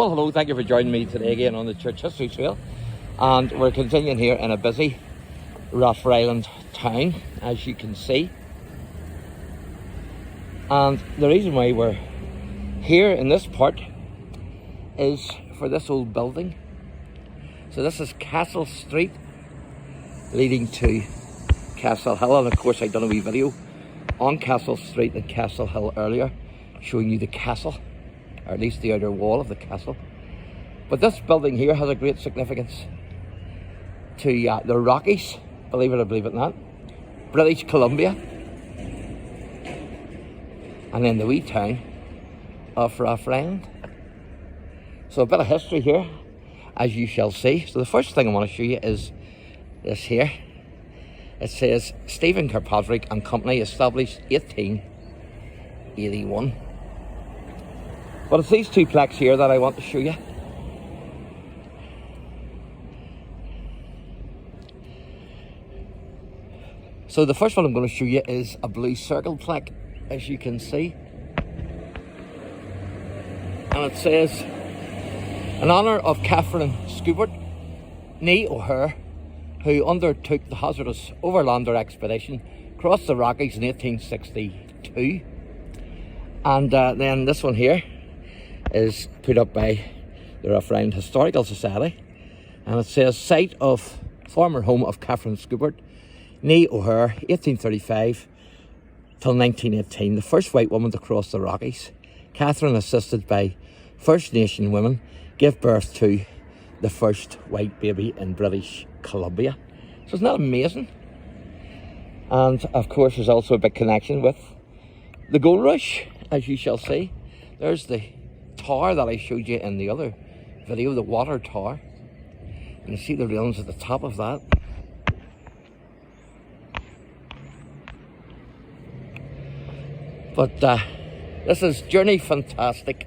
Well, hello, thank you for joining me today again on the Church History Trail. And we're continuing here in a busy RATHFRILAND town, as you can see. And the reason why we're here in this part is for this old building. So this is Castle Street leading to Castle Hill, and of course I've done a wee video on Castle Street and Castle Hill earlier, showing you the castle, or at least the outer wall of the castle. But this building here has a great significance to the Rockies, believe it or believe it not, British Columbia, and then the wee town of RATHFRILAND. So a bit of history here, as you shall see. So the first thing I want to show you is this here. It says Stephen Kirkpatrick and Company, established 1881. But it's these two plaques here that I want to show you. So the first one I'm going to show you is a blue circle plaque, as you can see. And it says, in honour of Catherine SCHUBERT, née O'Hare, who undertook the hazardous overlander expedition across the Rockies in 1862. And then this one here is put up by the RATHFRILAND Historical Society, and it says, site of former home of Catherine SCHUBERT, née O'Hare, 1835 till 1918, the first white woman to cross the Rockies. Catherine, assisted by First Nation women, gave birth to the first white baby in British Columbia. So isn't that amazing? And of course there's also a big connection with the gold rush, as you shall see. There's the tower that I showed you in the other video, the water tower. And you see the railings at the top of that. But this is Journey Fantastic.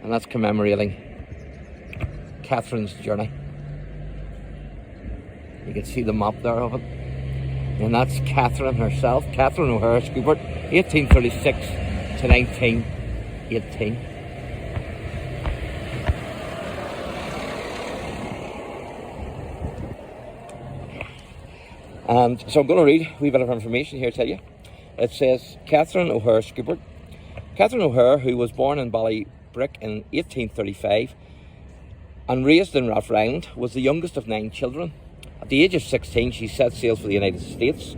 And that's commemorating Catherine's journey. You can see the map there of it. And that's Catherine herself, Catherine O'Hare SCHUBERT, 1836 to 1918. And so I'm going to read a wee bit of information here to you. It says, Catherine O'Hare SCHUBERT. Catherine O'Hare, who was born in Ballybrick in 1835 and raised in RATHFRILAND, was the youngest of 9 children. At the age of 16, she set sail for the United States,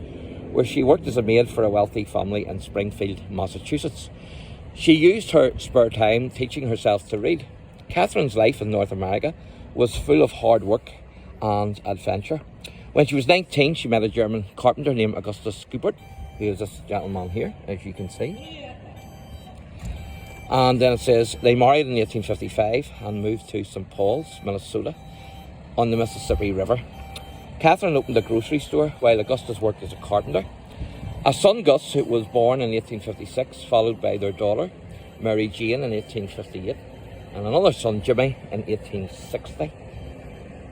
where she worked as a maid for a wealthy family in Springfield, Massachusetts. She used her spare time teaching herself to read. Catherine's life in North America was full of hard work and adventure. When she was 19, she met a German carpenter named Augustus Schubert, who is this gentleman here, as you can see. And then it says they married in 1855 and moved to St. Paul's, Minnesota, on the Mississippi River. Catherine opened a grocery store while Augustus worked as a carpenter. A son, Gus, who was born in 1856, followed by their daughter, Mary Jane, in 1858, and another son, Jimmy, in 1860.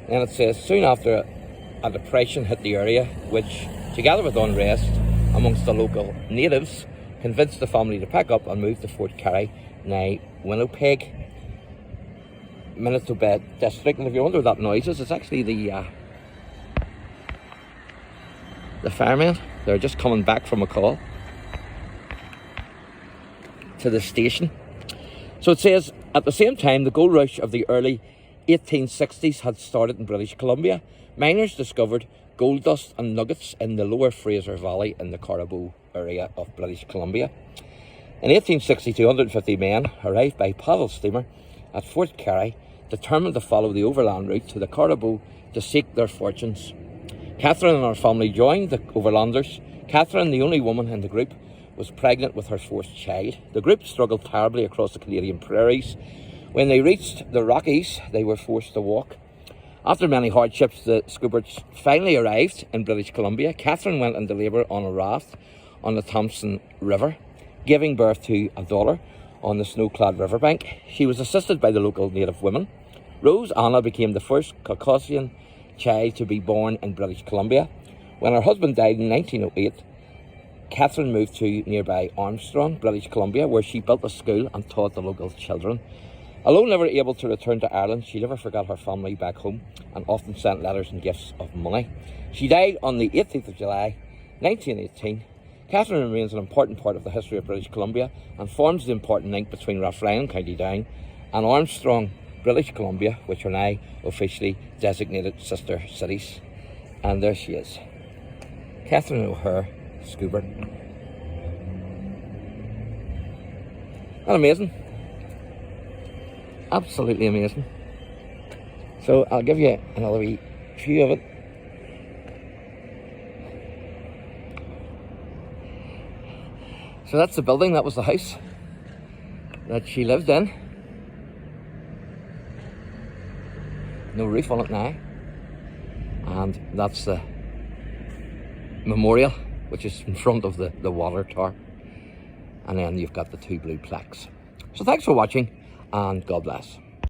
Then it says, soon after, a depression hit the area, which, together with unrest amongst the local natives, convinced the family to pack up and move to Fort Carey, nigh Winnipeg, Manitoba district. And if you wonder what that noise is, it's actually the firemen. They're just coming back from a call to the station. So it says, at the same time, the gold rush of the early 1860s had started in British Columbia. Miners discovered gold dust and nuggets in the lower Fraser Valley in the Caribou area of British Columbia. In 1862, 150 men arrived by paddle steamer at Fort Carey, determined to follow the overland route to the Caribou to seek their fortunes. Catherine and her family joined the overlanders. Catherine, the only woman in the group, was pregnant with her 4th child. The group struggled terribly across the Canadian prairies. When they reached the Rockies, they were forced to walk. After many hardships, the SCHUBERTs finally arrived in British Columbia. Catherine went into labour on a raft on the Thompson River, giving birth to a daughter on the snow-clad riverbank. She was assisted by the local native women. Rose Anna became the first Caucasian child to be born in British Columbia. When her husband died in 1908, Catherine moved to nearby Armstrong, British Columbia, where she built a school and taught the local children. Although never able to return to Ireland, she never forgot her family back home and often sent letters and gifts of money. She died on the 18th of July, 1918. Catherine remains an important part of the history of British Columbia and forms the important link between RATHFRILAND, County Down, and Armstrong, British Columbia, which are now officially designated sister cities. And there she is, Catherine O'Hare Schubert. Isn't that amazing? Absolutely amazing. So I'll give you another wee view of it. So that's the building, that was the house that she lived in. No roof on it now. And that's the memorial, which is in front of the water tower. And then you've got the two blue plaques. So thanks for watching, and God bless.